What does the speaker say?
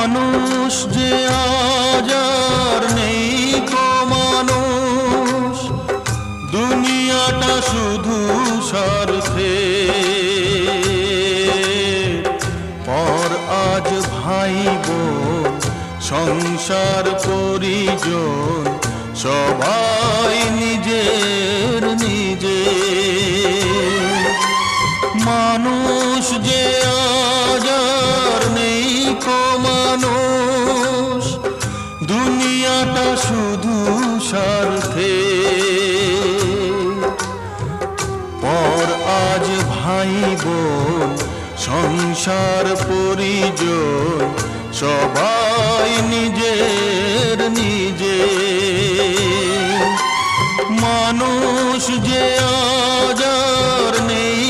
মানুষ যে আজ আর নেই কো মানুষ, দুনিয়াটা শুধু স্বার্থে। পর আজ ভাই বোন সংসার পরিজন সবাই নিজের নিজে। মানুষ যে আজ আর নেই কো মানুষ, দুনিয়াটা শুধু স্বার্থে। পর আজ ভাই বোন সংসার পরিজন সবাই নিজের নিজে। মানুষ যে আজ আর নেই